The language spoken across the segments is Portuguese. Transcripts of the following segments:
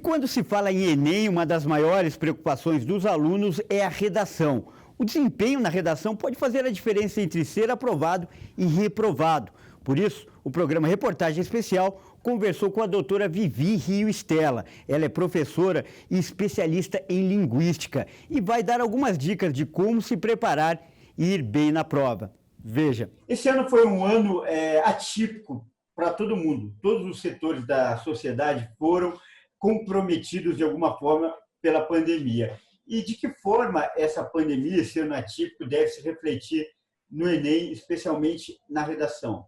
quando se fala em Enem, uma das maiores preocupações dos alunos é a redação. O desempenho na redação pode fazer a diferença entre ser aprovado e reprovado. Por isso, o programa Reportagem Especial conversou com a doutora Vivi Rio Stella. Ela é professora e especialista em linguística e vai dar algumas dicas de como se preparar e ir bem na prova. Veja. Esse ano foi um ano atípico para todo mundo. Todos os setores da sociedade foram comprometidos de alguma forma pela pandemia. E de que forma essa pandemia, esse ano atípico, deve se refletir no Enem, especialmente na redação?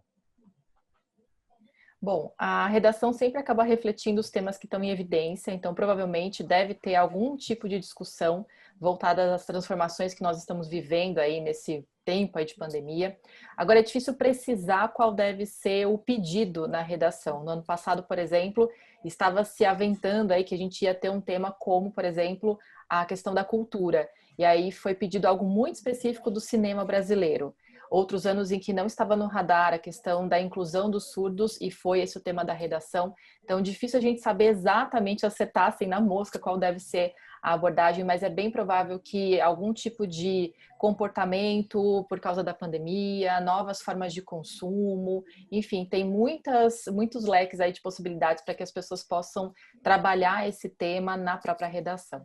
Bom, a redação sempre acaba refletindo os temas que estão em evidência, então provavelmente deve ter algum tipo de discussão voltada às transformações que nós estamos vivendo aí nesse tempo aí de pandemia. Agora é difícil precisar qual deve ser o pedido na redação. No ano passado, por exemplo, estava se aventando aí que a gente ia ter um tema como, por exemplo, a questão da cultura. E aí foi pedido algo muito específico do cinema brasileiro. Outros anos em que não estava no radar a questão da inclusão dos surdos e foi esse o tema da redação. Então, difícil a gente saber exatamente, acertar assim na mosca qual deve ser a abordagem, mas é bem provável que algum tipo de comportamento por causa da pandemia, novas formas de consumo, enfim, tem muitos leques aí de possibilidades para que as pessoas possam trabalhar esse tema na própria redação.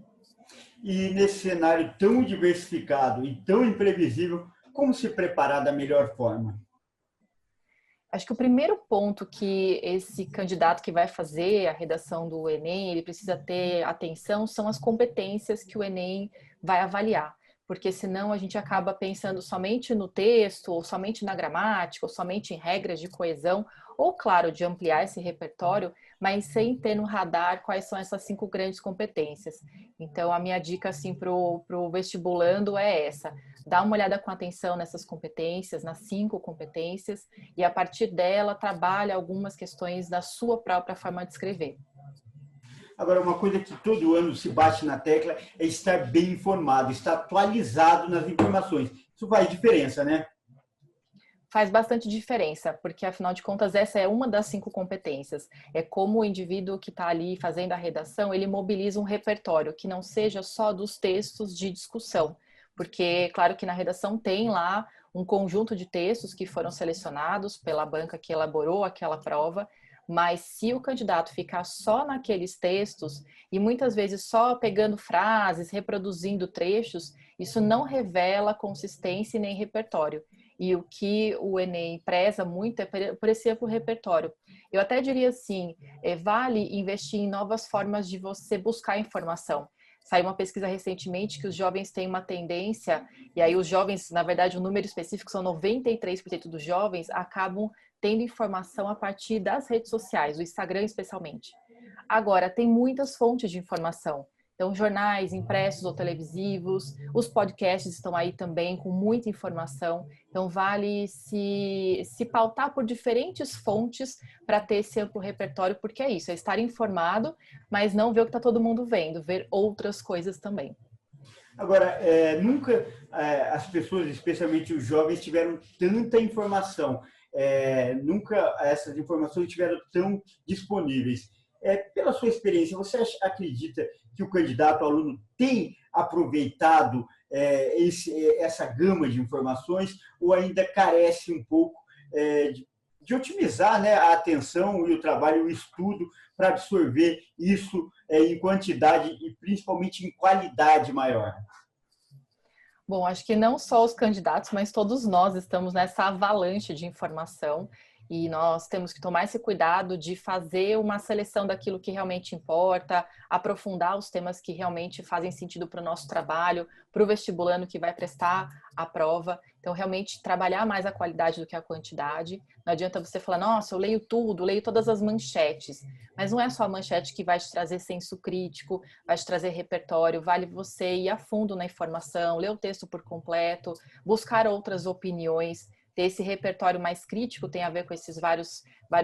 E nesse cenário tão diversificado e tão imprevisível, como se preparar da melhor forma? Acho que o primeiro ponto que esse candidato que vai fazer a redação do Enem, ele precisa ter atenção, são as competências que o Enem vai avaliar. Porque senão a gente acaba pensando somente no texto, ou somente na gramática, ou somente em regras de coesão, ou, claro, de ampliar esse repertório, mas sem ter no radar quais são essas 5 grandes competências. Então, a minha dica assim, para o vestibulando é essa: dá uma olhada com atenção nessas competências, nas 5 competências, e a partir dela trabalha algumas questões da sua própria forma de escrever. Agora, uma coisa que todo ano se bate na tecla é estar bem informado, estar atualizado nas informações. Isso faz diferença, né? Faz bastante diferença, porque afinal de contas essa é uma das 5 competências. É como o indivíduo que está ali fazendo a redação, ele mobiliza um repertório que não seja só dos textos de discussão. Porque, claro que na redação tem lá um conjunto de textos que foram selecionados pela banca que elaborou aquela prova, mas se o candidato ficar só naqueles textos e muitas vezes só pegando frases, reproduzindo trechos, isso não revela consistência nem repertório. E o que o Enem preza muito é por esse amplo repertório. Eu até diria assim, vale investir em novas formas de você buscar informação. Saiu uma pesquisa recentemente que os jovens têm uma tendência, e aí os jovens, na verdade, o número específico são 93% dos jovens, acabam tendo informação a partir das redes sociais, do Instagram especialmente. Agora, tem muitas fontes de informação. Então, jornais impressos ou televisivos, os podcasts estão aí também com muita informação. Então, vale se pautar por diferentes fontes para ter esse amplo repertório, porque é isso, é estar informado, mas não ver o que está todo mundo vendo, ver outras coisas também. Agora, nunca as pessoas, especialmente os jovens, tiveram tanta informação. Nunca essas informações estiveram tão disponíveis. Pela sua experiência, você acredita que o candidato, o aluno, tem aproveitado essa gama de informações ou ainda carece um pouco de otimizar, né, a atenção e o trabalho, o estudo para absorver isso em quantidade e principalmente em qualidade maior? Bom, acho que não só os candidatos, mas todos nós estamos nessa avalanche de informação e nós temos que tomar esse cuidado de fazer uma seleção daquilo que realmente importa, aprofundar os temas que realmente fazem sentido para o nosso trabalho, para o vestibulando que vai prestar a prova. Então, realmente trabalhar mais a qualidade do que a quantidade. Não adianta você falar, nossa, eu leio tudo, leio todas as manchetes. Mas não é só a manchete que vai te trazer senso crítico, vai te trazer repertório, vale você ir a fundo na informação, ler o texto por completo, buscar outras opiniões, ter esse repertório mais crítico, tem a ver com esses vários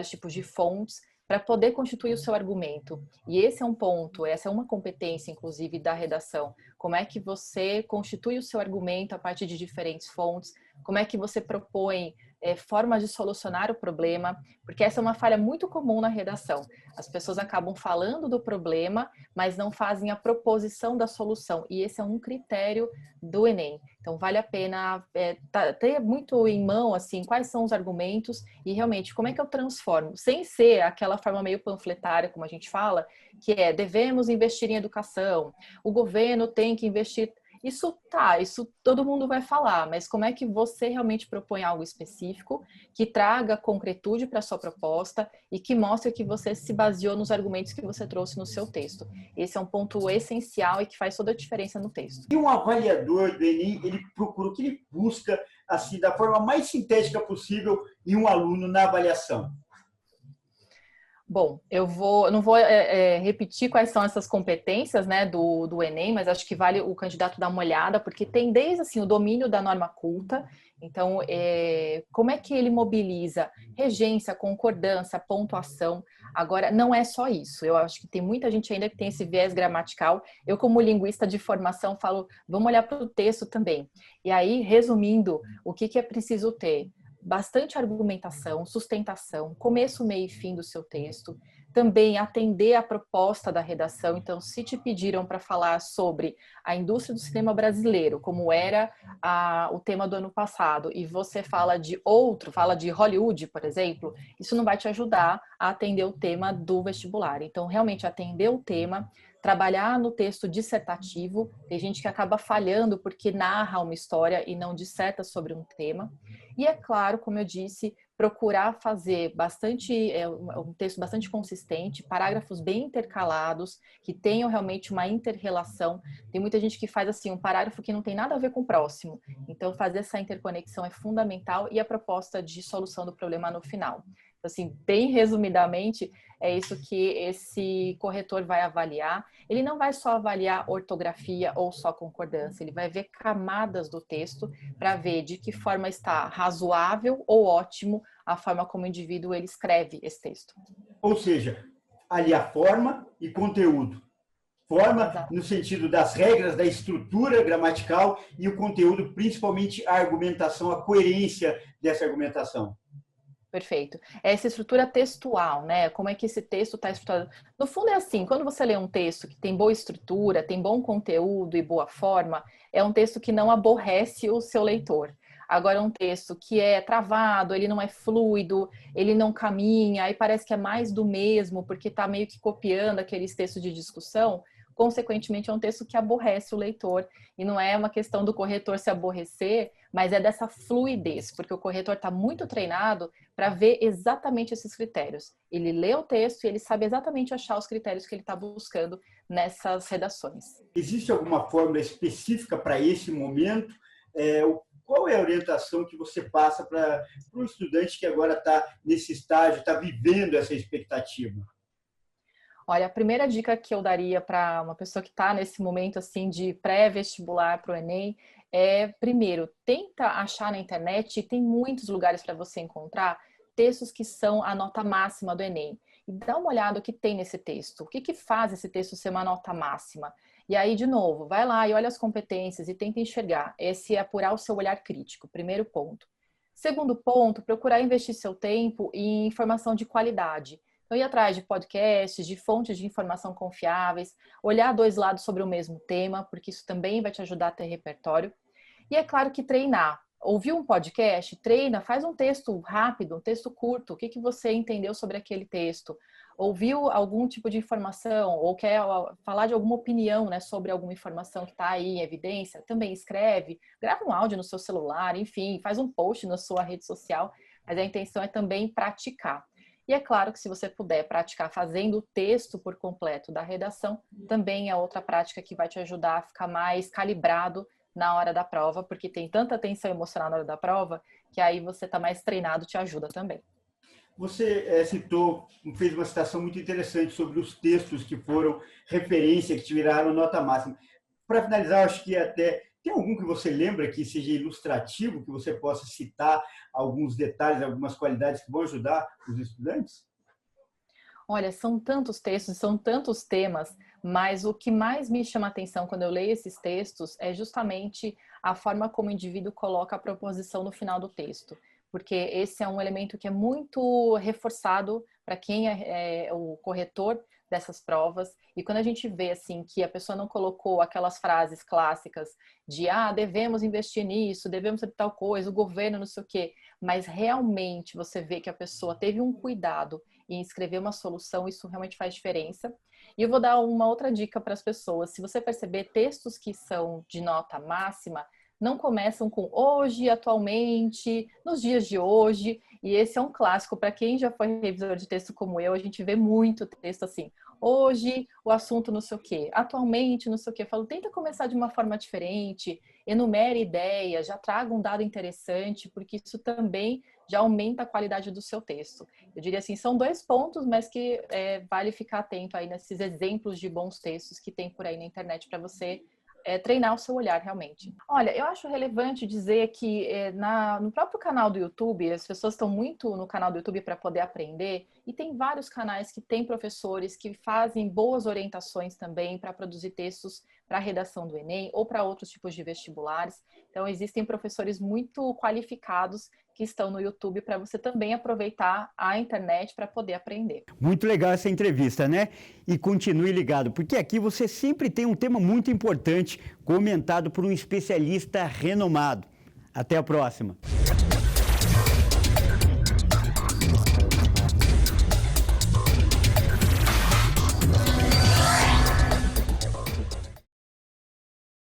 tipos de fontes, para poder constituir o seu argumento. E esse é um ponto, essa é uma competência, inclusive, da redação. Como é que você constitui o seu argumento a partir de diferentes fontes, como é que você propõe formas de solucionar o problema, porque essa é uma falha muito comum na redação. As pessoas acabam falando do problema, mas não fazem a proposição da solução, e esse é um critério do Enem. Então, vale a pena ter muito em mão, assim, quais são os argumentos e realmente como é que eu transformo, sem ser aquela forma meio panfletária, como a gente fala, que é devemos investir em educação, o governo tem que investir. Isso todo mundo vai falar, mas como é que você realmente propõe algo específico, que traga concretude para a sua proposta e que mostre que você se baseou nos argumentos que você trouxe no seu texto. Esse é um ponto essencial e que faz toda a diferença no texto. E um avaliador do Enem, ele procura o que ele busca, assim, da forma mais sintética possível em um aluno na avaliação. Bom, eu não vou repetir quais são essas competências, né, do Enem, mas acho que vale o candidato dar uma olhada, porque tem desde assim, o domínio da norma culta. Então, como é que ele mobiliza regência, concordância, pontuação? Agora, não é só isso. Eu acho que tem muita gente ainda que tem esse viés gramatical. Eu, como linguista de formação, falo, vamos olhar para o texto também. E aí, resumindo, o que é preciso ter? Bastante argumentação, sustentação, começo, meio e fim do seu texto. Também atender a proposta da redação. Então, se te pediram para falar sobre a indústria do cinema brasileiro, como era o tema do ano passado, e você fala de Hollywood, por exemplo, isso não vai te ajudar a atender o tema do vestibular. Então, realmente atender o tema, trabalhar no texto dissertativo. Tem gente que acaba falhando porque narra uma história e não disserta sobre um tema. E é claro, como eu disse, procurar fazer um texto bastante consistente, parágrafos bem intercalados, que tenham realmente uma inter-relação. Tem muita gente que faz assim um parágrafo que não tem nada a ver com o próximo. Então, fazer essa interconexão é fundamental e a proposta de solução do problema no final. Assim, bem resumidamente, é isso que esse corretor vai avaliar. Ele não vai só avaliar ortografia ou só concordância, ele vai ver camadas do texto para ver de que forma está razoável ou ótimo a forma como o indivíduo ele escreve esse texto. Ou seja, ali a forma e conteúdo. Forma Exato. no sentido das regras, da estrutura gramatical, e o conteúdo, principalmente a argumentação, a coerência dessa argumentação. Perfeito. É essa estrutura textual, né? Como é que esse texto está estruturado? No fundo é assim, quando você lê um texto que tem boa estrutura, tem bom conteúdo e boa forma, é um texto que não aborrece o seu leitor. Agora, um texto que é travado, ele não é fluido, ele não caminha, aí parece que é mais do mesmo, porque está meio que copiando aqueles textos de discussão, consequentemente é um texto que aborrece o leitor. E não é uma questão do corretor se aborrecer, mas é dessa fluidez, porque o corretor está muito treinado para ver exatamente esses critérios. Ele lê o texto e ele sabe exatamente achar os critérios que ele está buscando nessas redações. Existe alguma fórmula específica para esse momento? Qual é a orientação que você passa para um estudante que agora está nesse estágio, está vivendo essa expectativa? Olha, a primeira dica que eu daria para uma pessoa que está nesse momento assim de pré-vestibular para o Enem é, primeiro, tenta achar na internet, e tem muitos lugares para você encontrar, textos que são a nota máxima do Enem. E dá uma olhada o que tem nesse texto. O que faz esse texto ser uma nota máxima? E aí, de novo, vai lá e olha as competências e tenta enxergar. Esse é apurar o seu olhar crítico, primeiro ponto. Segundo ponto, procurar investir seu tempo em informação de qualidade. Então, ir atrás de podcasts, de fontes de informação confiáveis, olhar dois lados sobre o mesmo tema, porque isso também vai te ajudar a ter repertório. E é claro que treinar. Ouviu um podcast? Treina, faz um texto rápido, um texto curto. O que você entendeu sobre aquele texto? Ouviu algum tipo de informação ou quer falar de alguma opinião, né, sobre alguma informação que está aí em evidência? Também escreve, grava um áudio no seu celular, enfim, faz um post na sua rede social. Mas a intenção é também praticar. E é claro que se você puder praticar fazendo o texto por completo da redação, também é outra prática que vai te ajudar a ficar mais calibrado na hora da prova, porque tem tanta tensão emocional na hora da prova, que aí você está mais treinado, te ajuda também. Você fez uma citação muito interessante sobre os textos que foram referência, que tiraram nota máxima. Para finalizar, acho que até tem algum que você lembra que seja ilustrativo, que você possa citar alguns detalhes, algumas qualidades que vão ajudar os estudantes? Olha, são tantos textos, são tantos temas, mas o que mais me chama a atenção quando eu leio esses textos é justamente a forma como o indivíduo coloca a proposição no final do texto. porque esse é um elemento que é muito reforçado para quem é o corretor dessas provas. E quando a gente vê assim que a pessoa não colocou aquelas frases clássicas de devemos investir nisso, devemos fazer tal coisa, o governo não sei o quê, mas realmente você vê que a pessoa teve um cuidado em escrever uma solução, isso realmente faz diferença. E eu vou dar uma outra dica para as pessoas. Se você perceber textos que são de nota máxima, não começam com hoje, atualmente, nos dias de hoje. E esse é um clássico. Para quem já foi revisor de texto como eu, a gente vê muito texto assim. Hoje, o assunto não sei o quê. Atualmente, não sei o quê. Eu falo, tenta começar de uma forma diferente. Enumere ideias, já traga um dado interessante, porque isso também já aumenta a qualidade do seu texto. Eu diria assim, são 2 pontos, mas que vale ficar atento aí nesses exemplos de bons textos que tem por aí na internet para você treinar o seu olhar realmente. Olha, eu acho relevante dizer que no próprio canal do YouTube, as pessoas estão muito no canal do YouTube para poder aprender, e tem vários canais que tem professores que fazem boas orientações também para produzir textos para a redação do Enem ou para outros tipos de vestibulares. Então, existem professores muito qualificados que estão no YouTube para você também aproveitar a internet para poder aprender. Muito legal essa entrevista, né? E continue ligado, porque aqui você sempre tem um tema muito importante comentado por um especialista renomado. Até a próxima.